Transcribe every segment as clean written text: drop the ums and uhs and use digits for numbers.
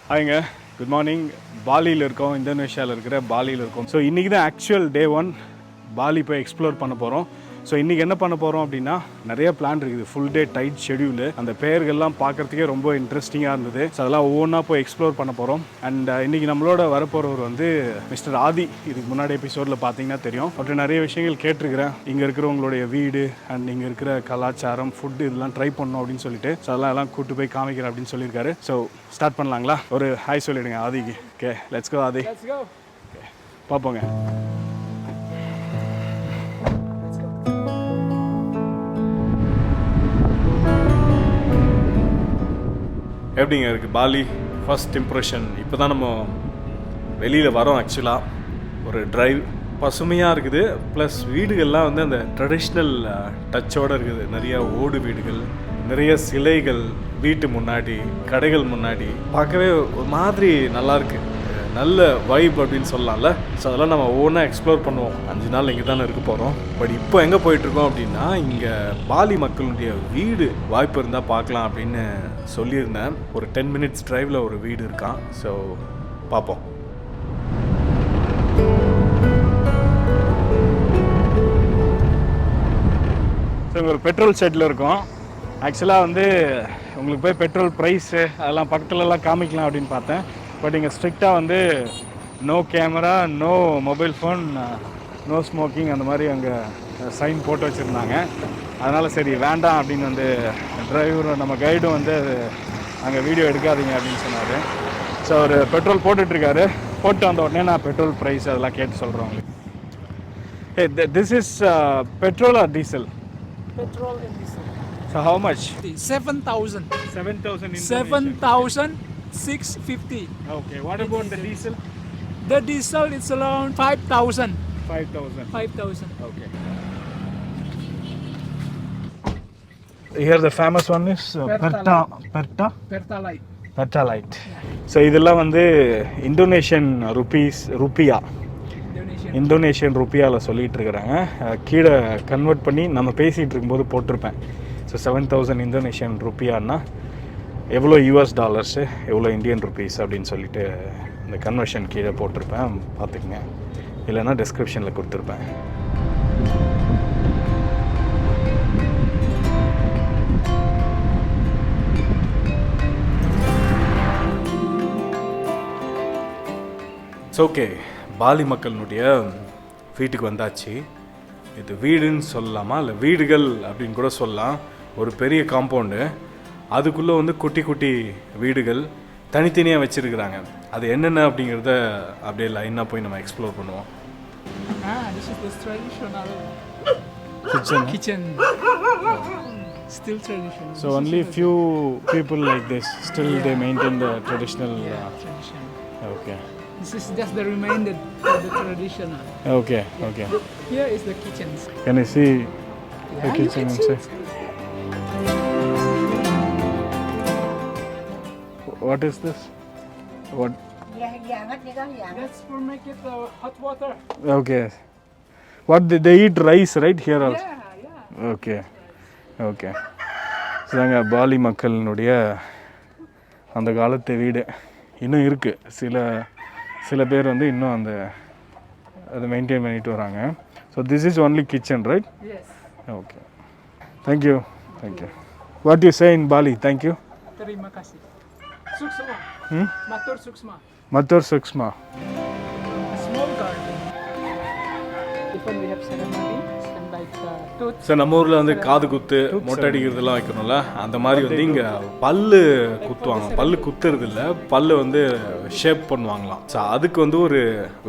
ஹாய்ங்க, good morning. பாலியில் இருக்கோம், இந்தோனேஷியாவில் இருக்கிற பாலியில் இருக்கோம். ஸோ இன்றைக்கி தான் ஆக்சுவல் டே 1 பாலி போய் எக்ஸ்ப்ளோர் பண்ண போகிறோம். ஸோ இன்றைக்கி என்ன பண்ண போகிறோம் அப்படின்னா, நிறைய பிளான் இருக்குது. Full day tight schedule. அந்த பெயர்கள்லாம் பார்க்குறதுக்கே ரொம்ப இன்ட்ரெஸ்டிங்காக இருந்தது. ஸோ அதெல்லாம் ஒவ்வொன்றா போய் எக்ஸ்ப்ளோர் பண்ண போகிறோம். அண்ட் இன்றைக்கி நம்மளோட வரப்போகிறவர் வந்து மிஸ்டர் ஆதி. இதுக்கு முன்னாடி எபிசோடில் பார்த்தீங்கன்னா தெரியும். அப்படி நிறைய விஷயங்கள் கேட்டிருக்கிறேன். இங்கே இருக்கிறவங்களுடைய வீடு அண்ட் இங்கே இருக்கிற கலாச்சாரம், ஃபுட்டு இதெல்லாம் ட்ரை பண்ணணும் அப்படின்னு சொல்லிட்டு, ஸோ அதெல்லாம் கூப்பிட்டு போய் காமிக்கிறேன் அப்படின்னு சொல்லியிருக்காரு. ஸோ ஸ்டார்ட் பண்ணலாங்களா? ஒரு ஹாய் சொல்லிவிடுங்க ஆதிக்கு. Okay, let's go Aadhi. Okay, பார்ப்போங்க. எப்படிங்க இருக்குது பாலி ஃபர்ஸ்ட் இம்ப்ரெஷன்? இப்போ தான் நம்ம வெளியில் வரோம். ஆக்சுவலாக ஒரு ட்ரைவ் பசுமையாக இருக்குது. ப்ளஸ் வீடுகள்லாம் வந்து அந்த ட்ரெடிஷ்னல் டச்சோடு இருக்குது. நிறையா ஓடு வீடுகள், நிறைய சிலைகள், வீட்டு முன்னாடி, கடைகள் முன்னாடி பார்க்கவே ஒரு மாதிரி நல்லாயிருக்கு. நல்ல வைப் அப்படின்னு சொல்லலாம்ல. ஸோ அதெல்லாம் நம்ம ஒவ்வொன்றா எக்ஸ்ப்ளோர் பண்ணுவோம். 5 நாள் இங்கே தானே இருக்க போகிறோம். பட் இப்போ எங்கே போயிட்டுருக்கோம் அப்படின்னா, இங்கே பாலி மக்களுடைய வீடு வாய்ப்பு இருந்தால் பார்க்கலாம் அப்படின்னு சொல்லியிருந்தேன். ஒரு 10 மினிட்ஸ் ட்ரைவில் ஒரு வீடு இருக்கான். ஸோ பார்ப்போம். ஸோ இங்கே ஒரு பெட்ரோல் ஷெட்டில் இருக்கோம். ஆக்சுவலாக வந்து உங்களுக்கு போய் பெட்ரோல் ப்ரைஸு அதெல்லாம் பக்கத்துலலாம் காமிக்கலாம் அப்படின்னு பார்த்தேன். பட் இங்கே ஸ்ட்ரிக்டாக வந்து no camera, no mobile phone, no smoking அந்த மாதிரி அங்கே சைன் போட்டு வச்சுருந்தாங்க. அதனால் சரி வேண்டாம் அப்படின்னு வந்து டிரைவரும் நம்ம கைடும் வந்து அங்கே வீடியோ எடுக்காதீங்க அப்படின்னு சொன்னார். ஸோ அவர் பெட்ரோல் போட்டுட்ருக்காரு. போட்டு வந்த உடனே நான் பெட்ரோல் ப்ரைஸ் அதெல்லாம் கேட்டு சொல்கிறேன் உங்களுக்கு. Hey, this is petrol or diesel? Petrol and diesel. So how much? 7,000. 7,000 in 7,650. Okay, what about the diesel? The diesel is around 5,000. 5,000. 5,000. Okay. Here the famous one is Pertalite. Pertalite. So இதெல்லாம் வந்து Indonesian ருப்பியா, Indonesian ருப்பியாவில் சொல்லிகிட்டு இருக்கிறாங்க. கீழே convert பண்ணி நம்ம பேசிகிட்டு இருக்கும்போது போட்டிருப்பேன். ஸோ 7,000 இந்தோனேஷியன் ருப்பியான்னா எவ்வளோ யூஎஸ் டாலர்ஸு, எவ்வளோ இந்தியன் ருப்பீஸ் அப்படின்னு சொல்லிட்டு இந்த கன்வர்ஷன் கீழே போட்டிருப்பேன், பார்த்துக்குங்க. இல்லைன்னா டிஸ்கிரிப்ஷனில் கொடுத்துருப்பேன். It's okay. பாலி மக்களினுடைய வீட்டுக்கு வந்தாச்சு. இது வீடுன்னு சொல்லலாமா, இல்லை வீடுகள் அப்படின்னு கூட சொல்லலாம். ஒரு பெரிய காம்பவுண்டு, அதுக்குள்ளே வந்து குட்டி குட்டி வீடுகள் தனித்தனியாக வச்சுருக்குறாங்க. அது என்னென்ன அப்படிங்கிறத அப்படியே லைனாக போய் நம்ம எக்ஸ்ப்ளோர் பண்ணுவோம். This is the traditional kitchen. Still traditional. So this only few people like this still they maintain the traditional. Tradition. Okay. This is just the reminder of the traditional. Okay. Okay. Here is the kitchens. Can I see the you kitchen can see inside? What is this? What? That's for make it hot water. Okay. What they eat rice right here also? Yeah. Okay. Okay. இதாங்க poly மக்களினுடைய அந்த காலத்து வீடு இன்னும் இருக்குது. சில பேர் வந்து இன்னும் அதை மெயின்டைன் பண்ணிட்டு வராங்க. So this is only kitchen right? Yes. Okay, thank you. What you say in Bali? Thank you. Terima kasih. Suksma. Matur suksma. மத்தூர் சுக்ஸ்மா. A small garden. Even we have ceremonies and like tooth. Sir நம்ம ஊரில் வந்து காது குத்து, மொட்டை அடிக்கிறதுலாம் வைக்கணும்ல, அந்த மாதிரி வந்து இங்கே பல்லு குத்துவாங்க. பல்லு குத்துறது இல்லை, பல்லு வந்து ஷேப் பண்ணுவாங்களாம். ஸோ அதுக்கு வந்து ஒரு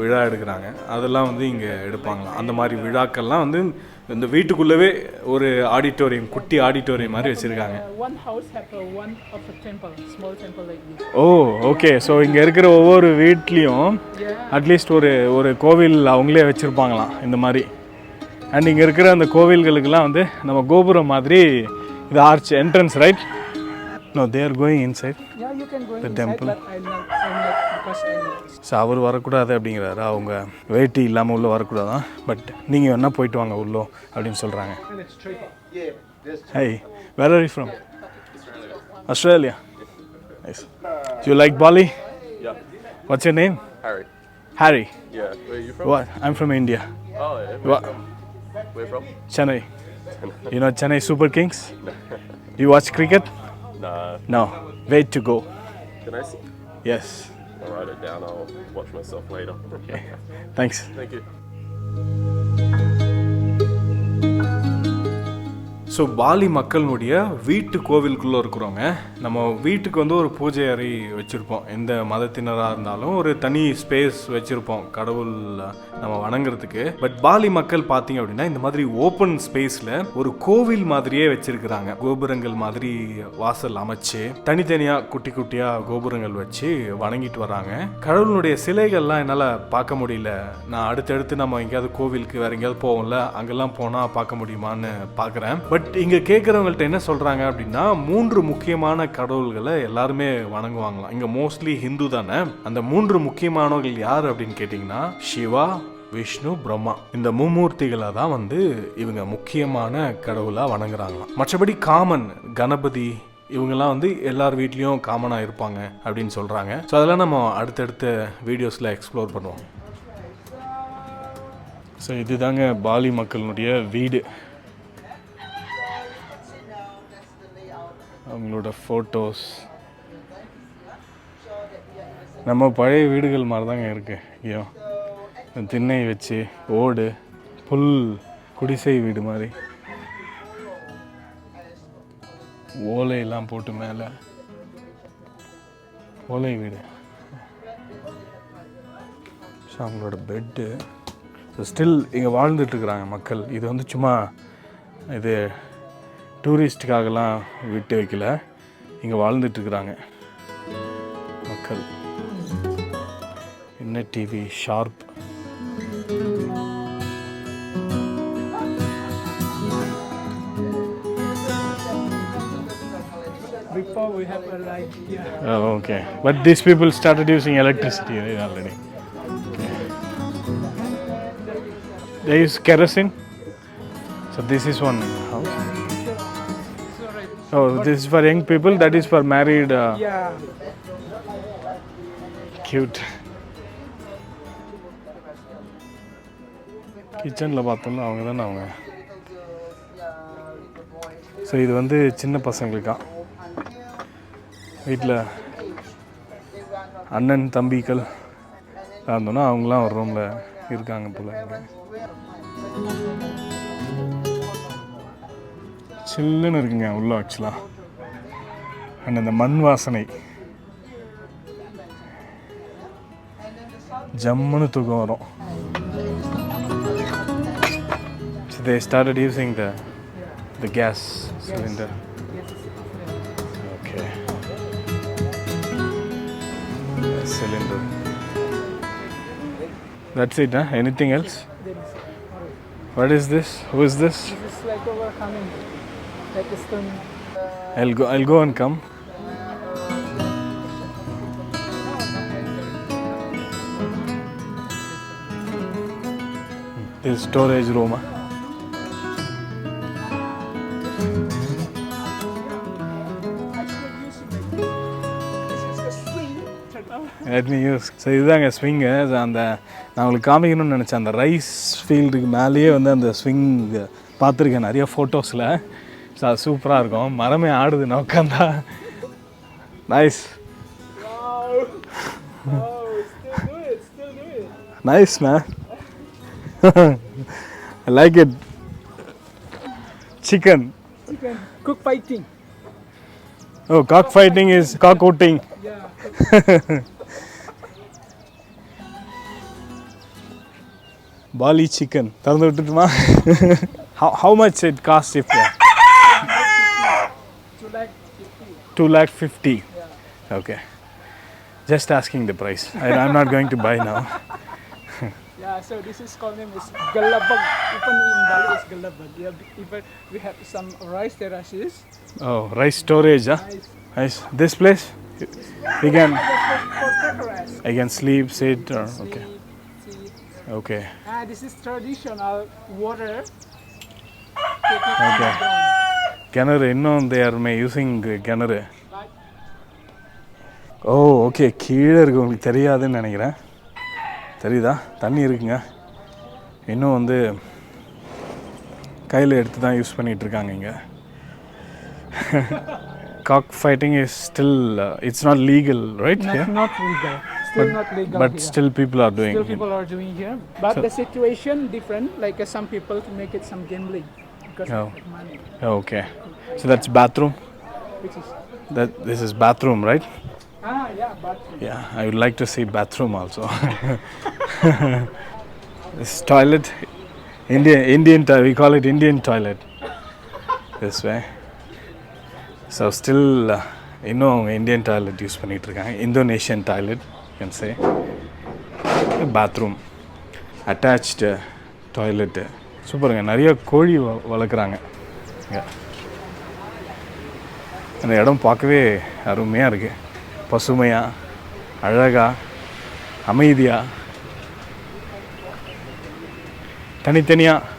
விழா எடுக்கிறாங்க. அதெல்லாம் வந்து இங்கே எடுப்பாங்களாம். அந்த மாதிரி விழாக்கள்லாம் வந்து இந்த வீட்டுக்குள்ளவே ஒரு ஆடிட்டோரியம், குட்டி ஆடிட்டோரியம் மாதிரி வச்சுருக்காங்க. One house have one of a temple, small temple like this. Oh okay. So இங்கே இருக்கிற ஒவ்வொரு வீட்லேயும் அட்லீஸ்ட் ஒரு கோவில் அவங்களே வச்சுருப்பாங்களாம் இந்த மாதிரி. அண்ட் இங்கே இருக்கிற அந்த கோவில்களுக்கெல்லாம் வந்து நம்ம கோபுரம் மாதிரி இது arch entrance right? No, they are going inside. Yeah, you can go the inside, temple. but I'm not because I'm not. So அவர் வரக்கூடாது அப்படிங்கிறாரு. அவங்க வேட்டி இல்லாமல் உள்ளே வரக்கூடாதான். பட் நீங்கள் வேணா போயிட்டு வாங்க உள்ளோ அப்படின்னு சொல்கிறாங்க. Hey, where are you from? Australia. Nice. Do you like Bali? What's your name? Harry. Harry. Yeah. Where are you from? What? I'm from India. Oh, yeah. What? Where from? Chennai. You know Chennai Super Kings? Do you watch cricket? Nah. No. Way2go. Can I see? Yes. I'll write it down. I'll watch myself later. Okay. Thanks. Thank you. So Bali மக்களுடைய வீட்டு கோவிலுக்குள்ளே இருக்கிறோங்க. நம்ம வீட்டுக்கு வந்து ஒரு பூஜை அறை வச்சுருப்போம். எந்த மதத்தினராக இருந்தாலும் ஒரு தனி ஸ்பேஸ் வச்சுருப்போம் கடவுள் நம்ம வணங்குறதுக்கு. பட் பாலி மக்கள் பார்த்தீங்க அப்படின்னா இந்த மாதிரி ஓப்பன் ஸ்பேஸில் ஒரு கோவில் மாதிரியே வச்சுருக்கிறாங்க. கோபுரங்கள் மாதிரி வாசல் அமைச்சு தனித்தனியாக குட்டி குட்டியாக கோபுரங்கள் வச்சு வணங்கிட்டு வராங்க. கடவுளுடைய சிலைகள்லாம் என்னால் பார்க்க முடியல. நான் அடுத்தடுத்து நம்ம எங்கேயாவது கோவிலுக்கு வேறு எங்கேயாவது போவோம்ல, அங்கெல்லாம் போனால் பார்க்க முடியுமான்னு பார்க்குறேன். பட் இங்கே கேட்குறவங்கள்ட்ட என்ன சொல்கிறாங்க அப்படின்னா 3 முக்கியமான கடவுள்களை எல்லாருமே வணங்குவாங்களாம். இங்கே மோஸ்ட்லி ஹிந்து தானே. அந்த 3 முக்கியமானவர்கள் யார் அப்படின்னு கேட்டிங்கன்னா சிவா, விஷ்ணு, பிரம்மா. இந்த மும்மூர்த்திகளை தான் வந்து இவங்க முக்கியமான கடவுளாக வணங்குறாங்களாம். மற்றபடி காமன் கணபதி இவங்கெல்லாம் வந்து எல்லார் வீட்லேயும் காமனாக இருப்பாங்க அப்படின்னு சொல்கிறாங்க. ஸோ அதெல்லாம் நம்ம அடுத்தடுத்த வீடியோஸில் எக்ஸ்ப்ளோர் பண்ணுவோம். ஸோ இதுதாங்க பாலி மக்களுடைய வீடு. அவங்களோட ஃபோட்டோஸ் நம்ம பழைய வீடுகள் மாதிரி தாங்க இருக்குது. ஐயோ, திண்ணை வச்சு ஓடு புல் குடிசை வீடு மாதிரி ஓலையெல்லாம் போட்டு மேலே ஓலை வீடு. ஸோ அவங்களோட பெட்டு. ஸோ ஸ்டில் இங்கே வாழ்ந்துட்டுருக்குறாங்க மக்கள். இது வந்து சும்மா இது டூரிஸ்ட்டுக்காகலாம் விட்டு வைக்கல, இங்கே வாழ்ந்துட்டுருக்குறாங்க மக்கள். என்ன TV sharp. Before we have a light here. Oh, okay. But these people started using electricity already. Okay. They use kerosene. So this is one house. Oh, this is for young people. That is for married. Yeah. Cute. கிச்சனில் பார்த்தோம்னா அவங்க தானே அவங்க. So இது வந்து சின்ன பசங்களுக்கா. வீட்டில் அண்ணன் தம்பிகள் இருந்தோன்னா அவங்களாம் ஒரு ரூமில் இருக்காங்க போல். சில்லுன்னு இருக்குங்க உள்ள ஆக்சுவலாக. அண்ட் அந்த மண் வாசனை ஜம்முன்னு தூக்கம் வரும். So they started using the gas cylinder. Okay. Cylinder. That's it, huh? Anything else? What is this? Who is this? This is like overcoming, like a stone. I'll go and come. This storage room. Let me use. So இதுதாங்க swing. அந்த நான் உங்களுக்கு காமிக்கணும்னு நினச்சேன். அந்த rice ஃபீல்டுக்கு மேலேயே வந்து அந்த ஸ்விங் பார்த்துருக்கேன் நிறைய ஃபோட்டோஸில். ஸோ அது சூப்பராக இருக்கும். மரமே ஆடுது நான் உட்காந்தா. Nice. Nice man. I like it. Chicken. Cook fighting. Oh, cock fighting is cockouting. Yeah. Bali chicken. திறந்து விட்டுட்டுமா? How much it costs if 2,50,000. Yeah. Okay. Just asking the price. I'm not going to buy now. Yeah, so this is called name is galabag. Even in Bali is galabag. Yeah, even we have some rice terraces. Oh, rice storage, huh? Nice. This place? We can, I can sleep, sit, or okay. Okay. This is traditional water. Okay. கிணறு இன்னும் they are using கிணறு. ஓ okay, கீழே இருக்கு, உங்களுக்கு தெரியாதுன்னு நினைக்கிறேன். தெரியுதா? தண்ணி இருக்குங்க. இன்னும் வந்து கையில் எடுத்து தான் யூஸ் பண்ணிகிட்ருக்காங்க இங்கே. Cock fighting is still, it's not legal, right? Not legal. Still not legal But here. still people are doing Still it. people are doing here. But the situation different. Like some people make it some gambling because Oh. of money. Okay. So that's bathroom? Which is This is bathroom, right? yeah, but Yeah, I would like to see bathroom also. This toilet, Indian we call it Indian toilet. This way. So still இன்னும் அவங்க Indian toilet use பண்ணிகிட்ருக்காங்க. Indonesian toilet can say. Bathroom, attached toilet. சூப்பருங்க. நிறைய கோழி வளர்க்குறாங்க இங்கே. அந்த இடம் பார்க்கவே அருமையாக இருக்குது. பசுமையாக, அழகாக, அமைதியாக, தனித்தனியாக,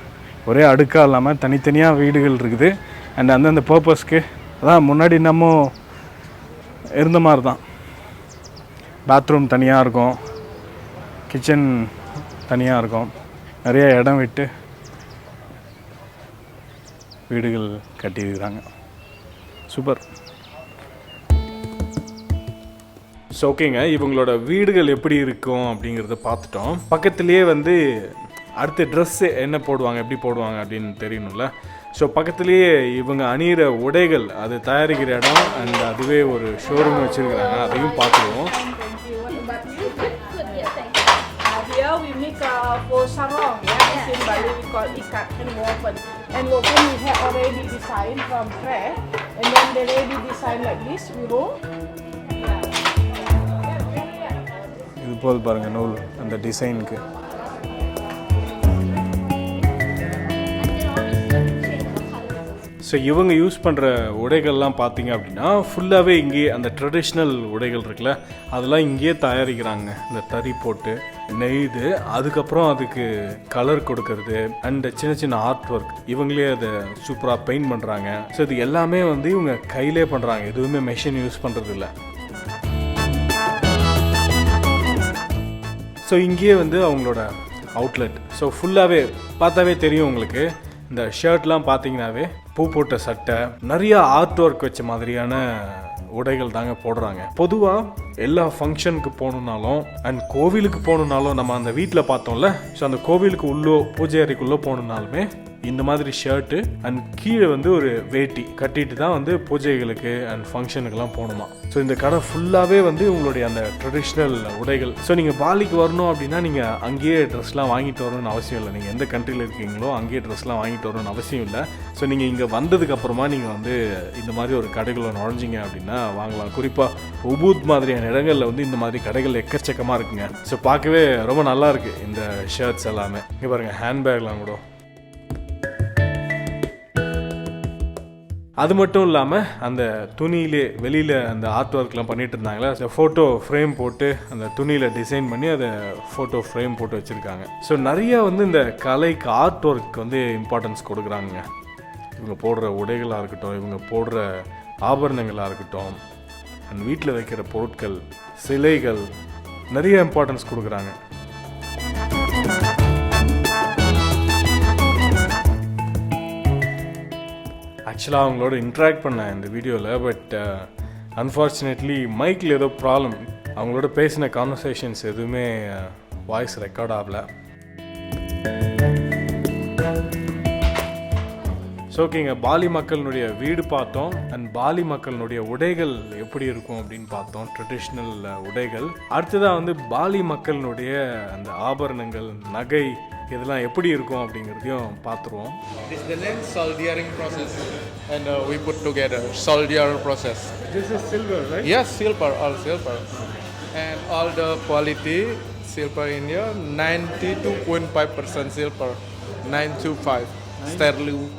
ஒரே அடுக்காக இல்லாமல் தனித்தனியாக வீடுகள் இருக்குது. அண்ட் அந்தந்த பர்பஸ்க்கு, அதான் முன்னாடி நம்ம இருந்த மாதிரி தான். பாத்ரூம் தனியாக இருக்கும், கிச்சன் தனியாக இருக்கும், நிறைய இடம் விட்டு வீடுகள் கட்டியிருக்கிறாங்க. சூப்பர். ஸோ ஓகேங்க, இவங்களோட வீடுகள் எப்படி இருக்கும் அப்படிங்கிறத பார்த்துட்டோம். பக்கத்துலேயே வந்து அடுத்த ட்ரெஸ்ஸு என்ன போடுவாங்க, எப்படி போடுவாங்க அப்படின்னு தெரியணும்ல. ஸோ பக்கத்துலேயே இவங்க அணிகிற உடைகள் அது தயாரிக்கிற இடம் அண்ட் அதுவே ஒரு ஷோரூம் வச்சுருக்கிறாங்க. அதையும் பார்த்துருவோம். Here we make for sarong, yeah. In Bali we call ikat and woven. And woven we have already designed from thread, and then they already designed like this. We roll. இது போல் பாருங்கள் நூல் அந்த டிசைனுக்கு. So இவங்க use பண்ணுற உடைகள்லாம் பார்த்தீங்க அப்படின்னா ஃபுல்லாகவே இங்கேயே அந்த ட்ரெடிஷ்னல் உடைகள் இருக்குல்ல, அதெல்லாம் இங்கேயே தயாரிக்கிறாங்க. இந்த தறி போட்டு நெய்து, அதுக்கப்புறம் அதுக்கு கலர் கொடுக்கறது அண்ட் சின்ன சின்ன ஆர்ட் ஒர்க் இவங்களே அதை சூப்பராக பெயிண்ட் பண்ணுறாங்க. ஸோ இது எல்லாமே வந்து இவங்க கையிலே பண்ணுறாங்க, எதுவுமே மெஷின் யூஸ் பண்ணுறது இல்லை. ஸோ இங்கேயே வந்து அவங்களோட அவுட்லெட். ஸோ ஃபுல்லாகவே பார்த்தாவே தெரியும் உங்களுக்கு. இந்த ஷர்ட்லாம் பார்த்தீங்கன்னாவே பூ போட்ட சட்டை, நிறைய ஆர்ட் ஒர்க் வச்ச மாதிரியான உடைகள் தாங்க போடுறாங்க. பொதுவாக எல்லா ஃபங்க்ஷனுக்கு போகணுன்னாலும் அண்ட் கோவிலுக்கு போகணுன்னாலும், நம்ம அந்த வீட்டில் பார்த்தோம்ல, ஸோ அந்த கோவிலுக்கு உள்ளோ பூஜை அறைக்குள்ளே போகணுன்னாலுமே இந்த மாதிரி ஷர்ட்டு அண்ட் கீழே வந்து ஒரு வேட்டி கட்டிட்டு தான் வந்து பூஜைகளுக்கு அண்ட் ஃபங்க்ஷனுக்கெல்லாம் போகணுமா. ஸோ இந்த கடை ஃபுல்லாகவே வந்து உங்களுடைய அந்த ட்ரெடிஷ்னல் உடைகள். ஸோ நீங்கள் பாலிக்கு வரணும் அப்படின்னா நீங்கள் அங்கேயே ட்ரெஸ்லாம் வாங்கிட்டு வரணும்னு அவசியம் இல்லை. நீங்கள் எந்த கண்ட்ரியில் இருக்கீங்களோ அங்கேயே ட்ரெஸ்லாம் வாங்கிட்டு வரணும்னு அவசியம் இல்லை. ஸோ நீங்கள் இங்கே வந்ததுக்கப்புறமா நீங்கள் வந்து இந்த மாதிரி ஒரு கடைகளை நுழைஞ்சிங்க அப்படின்னா வாங்கலாம். குறிப்பாக உபூத் மாதிரியான இடங்களில் வந்து இந்த மாதிரி கடைகள் எக்கச்சக்கமாக இருக்குங்க. ஸோ பார்க்கவே ரொம்ப நல்லா இருக்குது இந்த ஷர்ட்ஸ் எல்லாமே. இங்கே பாருங்கள், ஹேண்ட்பேக்லாம் கூட. அது மட்டும் இல்லாமல் அந்த துணியிலே வெளியில் அந்த ஆர்ட் ஒர்க்லாம் பண்ணிகிட்டு இருந்தாங்களே, அந்த ஃபோட்டோ ஃப்ரேம் போட்டு அந்த துணியில் டிசைன் பண்ணி அதை ஃபோட்டோ ஃப்ரேம் போட்டு வச்சுருக்காங்க. ஸோ நிறையா வந்து இந்த கலைக்கு ஆர்ட் ஒர்க் வந்து இம்பார்ட்டன்ஸ் கொடுக்குறாங்க. இவங்க போடுற உடைகளாக இருக்கட்டும், இவங்க போடுற ஆபரணங்களாக இருக்கட்டும், அந்த வீட்டில் வைக்கிற பொருட்கள், சிலைகள், நிறைய இம்பார்ட்டன்ஸ் கொடுக்குறாங்க. ஆக்சுவலாக அவங்களோட இன்ட்ராக்ட் பண்ணேன் இந்த வீடியோவில். பட் அன்ஃபார்ச்சுனேட்லி மைக்கில் ஏதோ ப்ராப்ளம். அவங்களோட பேசின கான்வர்சேஷன்ஸ் எதுவுமே வாய்ஸ் ரெக்கார்ட் ஆகலை. ஸோ ஓகேங்க, பாலி மக்களினுடைய வீடு பார்த்தோம் அண்ட் பாலி மக்களினுடைய உடைகள் எப்படி இருக்கும் அப்படின்னு பார்த்தோம், ட்ரெடிஷ்னல் உடைகள். அடுத்ததாக வந்து பாலி மக்களினுடைய அந்த ஆபரணங்கள், நகை, இதெல்லாம் எப்படி இருக்கும் அப்படிங்கிறதையும் பார்த்துருவோம். This is the name soldering process, and we put together solder process. This is silver, right? Yes, silver, all silver, and all the quality silver in here 92.5% silver, 925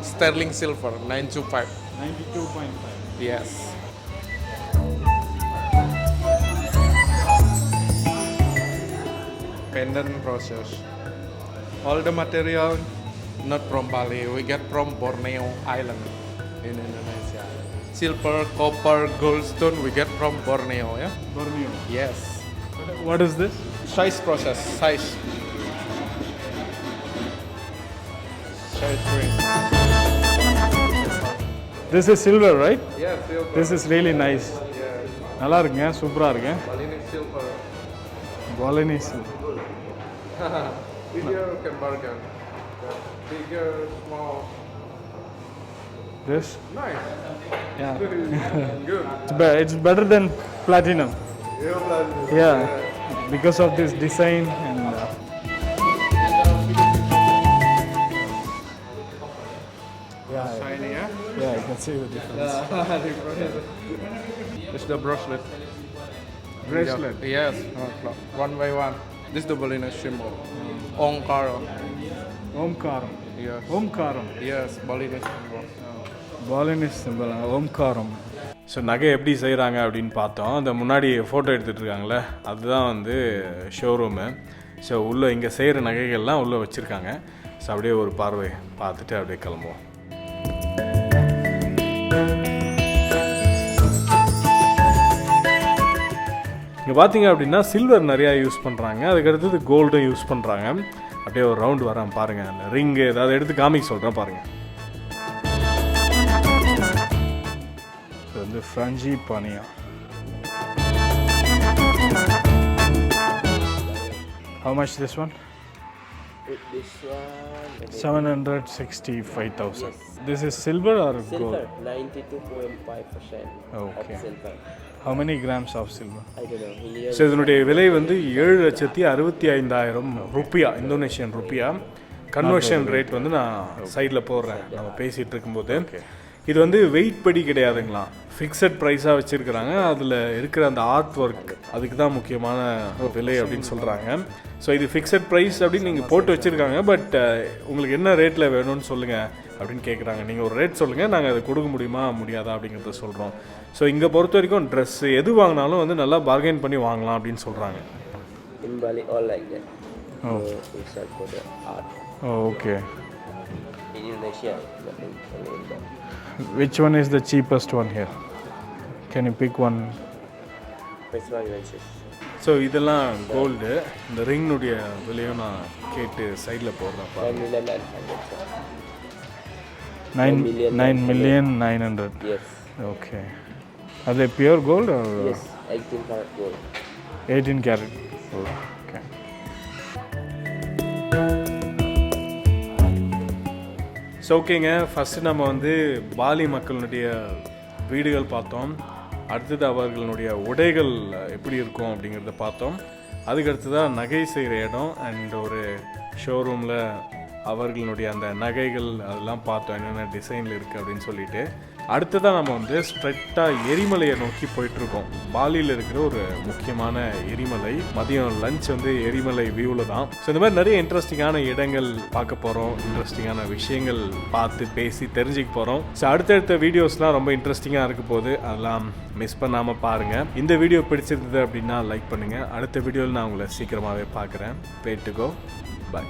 sterling silver, 925. 92.5. Yes. Pendant process. All the material not from Bali, we get from Borneo Island. in Indonesia. Silver, copper, gold stone we get from Borneo. Yeah. Borneo. Yes. What is this? Size process. Size. Size ring. This is silver, right? Yeah, silver. This is really nice. Yeah. நல்லா இருக்குங்க, சூப்பராக இருக்கு. Balinese silver. Balinese. Bigger can bargain. Bigger, small. This? Nice. Yeah. Good. It's better than platinum. Yeah. Yeah, because of this design and Shiny, yeah? yeah, I can see the difference. It's the bracelet. Bracelet. Yes, one by one. This is the Balinese symbol. Omkara. Omkaram. Yes. Omkaram. Yes, Balinese symbol. Balinese symbol. Omkaram. So நகை எப்படி செய்கிறாங்க அப்படின்னு பார்த்தோம். அந்த முன்னாடி photo எடுத்துகிட்டு இருக்காங்களே, அதுதான் வந்து ஷோரூமு. ஸோ உள்ளே இங்கே செய்கிற நகைகள்லாம் உள்ளே வச்சுருக்காங்க. ஸோ அப்படியே ஒரு பார்வை பார்த்துட்டு அப்படியே கிளம்புவோம். இங்கே பார்த்தீங்க அப்படின்னா சில்வர் நிறையா யூஸ் பண்ணுறாங்க, அதுக்கடுத்தது கோல்டும் யூஸ் பண்ணுறாங்க. அப்படியே ஒரு ரவுண்டு வரேன் பாருங்கள். அந்த ரிங்கு ஏதாவது எடுத்து காமிக்க சொல்கிறேன் பாருங்கள். இது வந்து ஃப்ராஞ்சி Bania. How much this one? This one. 765,000. This is silver or Silver, gold? 92.5% Okay. of silver. How many grams of silver? I don't know. Here so இதனுடைய விலை வந்து 7,65,000 ருப்பியா, இந்தோனேஷியன் ருப்பியா. கன்வர்ஷன் ரேட் வந்து நான் சைடில் போடுறேன் நம்ம பேசிகிட்டு இருக்கும்போது. இது வந்து வெயிட் படி கிடையாதுங்களா, ஃபிக்ஸட் ப்ரைஸாக வச்சுருக்கிறாங்க. அதில் இருக்கிற அந்த ஆர்ட் ஒர்க் அதுக்கு தான் முக்கியமான விலை அப்படின்னு சொல்கிறாங்க. ஸோ இது ஃபிக்ஸட் ப்ரைஸ் அப்படின்னு நீங்கள் போட்டு வச்சுருக்காங்க. பட் உங்களுக்கு என்ன ரேட்டில் வேணும்னு சொல்லுங்கள் அப்படின்னு கேட்குறாங்க. நீங்கள் ஒரு ரேட் சொல்லுங்கள், நாங்கள் அதை கொடுக்க முடியுமா முடியாதா அப்படிங்கிறத சொல்கிறோம். ஸோ இங்கே பொறுத்த வரைக்கும் ட்ரெஸ்ஸு எது வாங்கினாலும் வந்து நல்லா பார்கெயின் பண்ணி வாங்கலாம் அப்படின்னு சொல்கிறாங்க. in Bali, all like that. Oh. We sell for the art. Okay. In Indonesia, nothing only in that. Which one is the cheapest one here? Can you pick one? Which one you want to choose? So இதெல்லாம் gold. இந்த ரிங்னுடைய விலையும் நான் கேட்டு சைடில் போடுறேன் 9,900,000. Yes. Okay. அது pure gold? Yes, 18 karat gold. 18 carat. Okay. So ஓகேங்க, ஃபஸ்ட்டு நம்ம வந்து பாலி மக்களுடைய வீடுகள் பார்த்தோம். அடுத்தது அவர்களுடைய உடைகள் எப்படி இருக்கும் அப்படிங்கிறத பார்த்தோம். அதுக்கடுத்ததாக நகை செய்கிற இடம் அண்ட் ஒரு ஷோரூமில் அவர்களுடைய அந்த நகைகள் அதெல்லாம் பார்த்தோம், என்னென்ன டிசைனில் இருக்குது அப்படின்னு சொல்லிட்டு. அடுத்ததாக நம்ம வந்து ஸ்ட்ரெட்டாக எரிமலையை நோக்கி போயிட்டுருக்கோம். பாலியில் இருக்கிற ஒரு முக்கியமான எரிமலை. மதியம் லஞ்ச் வந்து எரிமலை வியூவில் தான். ஸோ இந்த மாதிரி நிறைய இன்ட்ரெஸ்டிங்கான இடங்கள் பார்க்க போகிறோம், இன்ட்ரெஸ்டிங்கான விஷயங்கள் பார்த்து பேசி தெரிஞ்சுக்க போகிறோம். ஸோ அடுத்தடுத்த வீடியோஸ்லாம் ரொம்ப இன்ட்ரெஸ்டிங்காக இருக்க போது, அதெல்லாம் மிஸ் பண்ணாமல் பாருங்கள். இந்த வீடியோ பிடிச்சிருந்தது அப்படின்னா லைக் பண்ணுங்கள். அடுத்த வீடியோவில் நான் உங்களை சீக்கிரமாகவே பார்க்குறேன். Way2go. Bye.